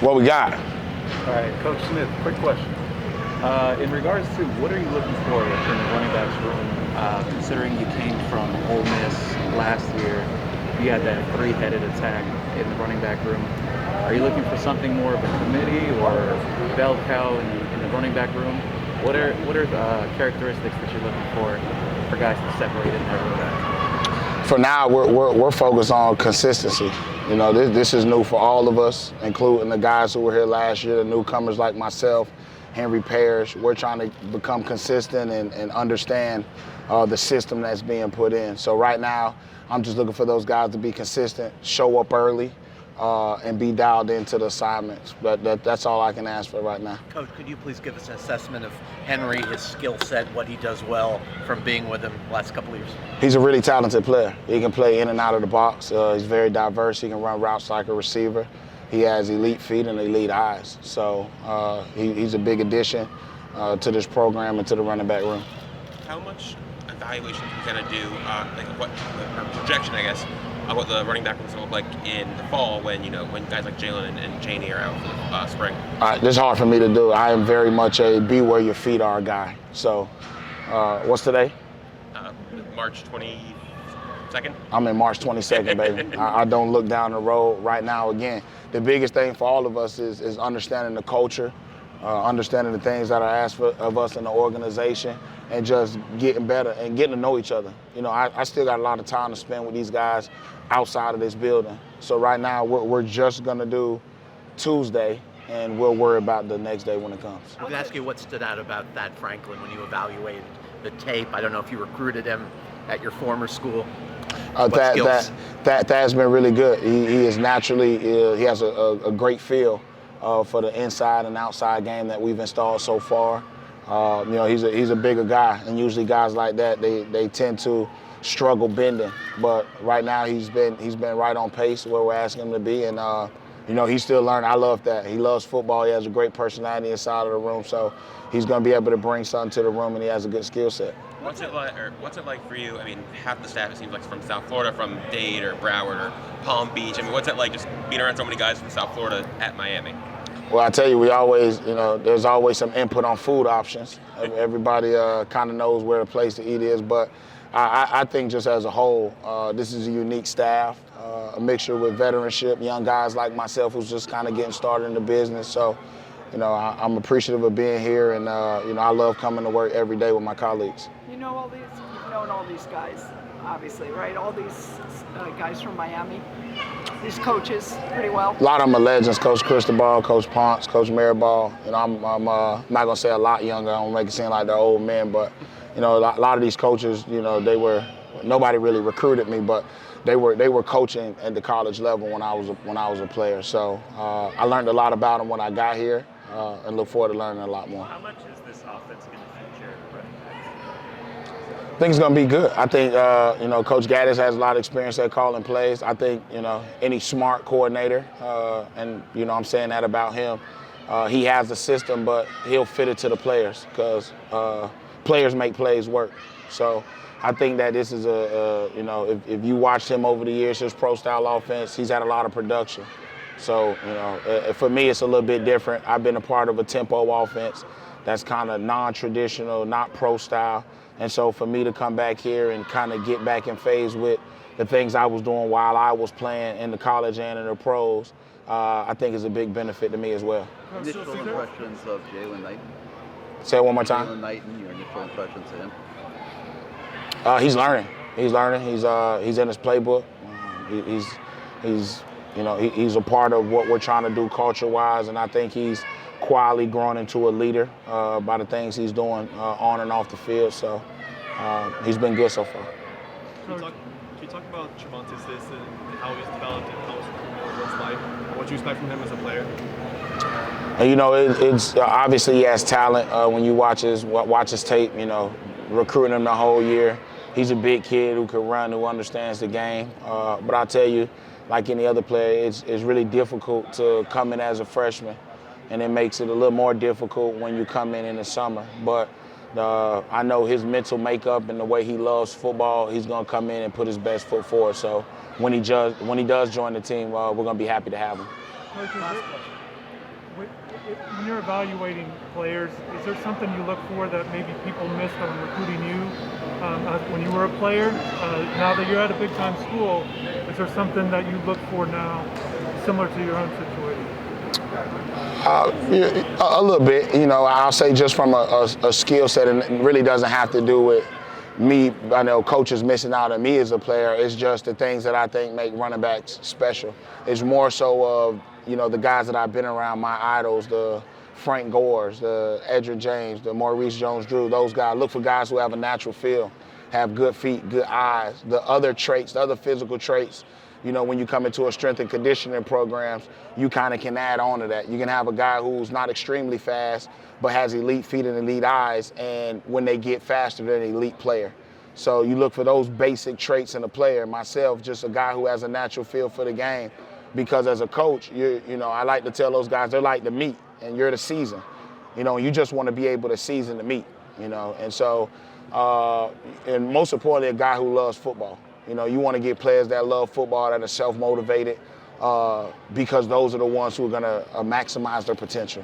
What we got? All right, Coach Smith, quick question. In regards to what are you looking for in the running backs room, considering you came from Ole Miss last year, you had that three-headed attack in the running back room. Are you looking for something more of a committee or bell cow in the running back room? What are the characteristics that you're looking for guys to separate in there? For now, we're focused on consistency. You know, this is new for all of us, including the guys who were here last year, the newcomers like myself, Henry Parrish. We're trying to become consistent and understand the system that's being put in. So right now, I'm just looking for those guys to be consistent, show up early, and be dialed into the assignments. But that's all I can ask for right now. Coach, could you please give us an assessment of Henry, his skill set, what he does well from being with him the last couple of years? He's a really talented player. He can play in and out of the box. He's very diverse. He can run routes like a receiver. He has elite feet and elite eyes. So he's a big addition to this program and to the running back room. How much evaluation are you going to do, like what projection, I guess, of what the running back room is going to look like in the fall when guys like Jalen and Chaney are out for spring? This is hard for me to do. I am very much a be where your feet are guy. So what's today? March 22nd. I'm in March 22nd, baby. I don't look down the road right now. Again, the biggest thing for all of us is understanding the culture, understanding the things that are asked of us in the organization, and just getting better and getting to know each other. You know, I still got a lot of time to spend with these guys outside of this building. So right now, we're just gonna do Tuesday, and we'll worry about the next day when it comes. I'm gonna ask you what stood out about Thad Franklin when you evaluated the tape. I don't know if you recruited him at your former school. Thad's been really good. He is naturally, he has a great feel for the inside and outside game that we've installed so far. You know, he's a bigger guy, and usually guys like that, they tend to struggle bending. But right now he's been right on pace where we're asking him to be, and you know, he's still learning. I love that. He loves football. He has a great personality inside of the room, so he's going to be able to bring something to the room, and he has a good skill set. What's it like for you? I mean, half the staff, it seems like, is from South Florida, from Dade or Broward or Palm Beach. I mean, what's it like just being around so many guys from South Florida at Miami? Well, I tell you, there's always some input on food options. Everybody kind of knows where the place to eat is, but I think just as a whole, this is a unique staff, a mixture with veteranship, young guys like myself who's just kind of getting started in the business. So, you know, I'm appreciative of being here, and you know, I love coming to work every day with my colleagues. You've known all these guys, obviously, right? All these guys from Miami, these coaches pretty well. A lot of them are legends. Coach Cristobal, Coach Ponce, Coach Maribal. You know, I'm not gonna say a lot younger. I don't make it seem like they're old men, but you know, a lot of these coaches, you know, nobody really recruited me, but they were coaching at the college level when I was a player. So I learned a lot about them when I got here, and look forward to learning a lot more. How much is this offense going to feature running backs? I think it's going to be good. I think, you know, Coach Gaddis has a lot of experience at calling plays. I think, you know, any smart coordinator, and, you know, I'm saying that about him, he has a system, but he'll fit it to the players because players make plays work. So I think that this is you know, if you watched him over the years, his pro-style offense, he's had a lot of production. So, you know, for me, it's a little bit different. I've been a part of a tempo offense that's kind of non-traditional, not pro-style. And so for me to come back here and kind of get back in phase with the things I was doing while I was playing in the college and in the pros, I think is a big benefit to me as well. Initial impressions of Jalen Knighton? Say it one more time. Jalen Knighton, your initial impressions of him? He's learning. He's in his playbook. He's a part of what we're trying to do culture-wise, and I think he's quietly growing into a leader by the things he's doing on and off the field. So he's been good so far. Can you talk about Tremonte Sis and how he's developed and how his recruitment was like, and what you expect from him as a player? And, you know, it's obviously he has talent. When you watch his tape, you know, recruiting him the whole year. He's a big kid who can run, who understands the game. But I'll tell you, like any other player, it's really difficult to come in as a freshman, and it makes it a little more difficult when you come in the summer. But I know his mental makeup and the way he loves football, he's going to come in and put his best foot forward. So when he does join the team, we're going to be happy to have him. When you're evaluating players, is there something you look for that maybe people missed on recruiting you when you were a player? Now that you're at a big-time school, is there something that you look for now similar to your own situation? Yeah, a little bit. I'll say just from a skill set, and it really doesn't have to do with me. I know coaches missing out on me as a player. It's just the things that I think make running backs special. It's more so of, the guys that I've been around, my idols, the Frank Gores, the Edgerrin James, the Maurice Jones-Drew, those guys. Look for guys who have a natural feel, have good feet, good eyes, the other traits, the other physical traits. When you come into a strength and conditioning programs, you kind of can add on to that. You can have a guy who's not extremely fast, but has elite feet and elite eyes, and when they get faster, they're an elite player. So you look for those basic traits in a player. Myself, just a guy who has a natural feel for the game, because as a coach, I like to tell those guys they're like the meat, and you're the season. You just want to be able to season the meat. And so, and most importantly, a guy who loves football. You want to get players that love football, that are self-motivated, because those are the ones who are going to maximize their potential.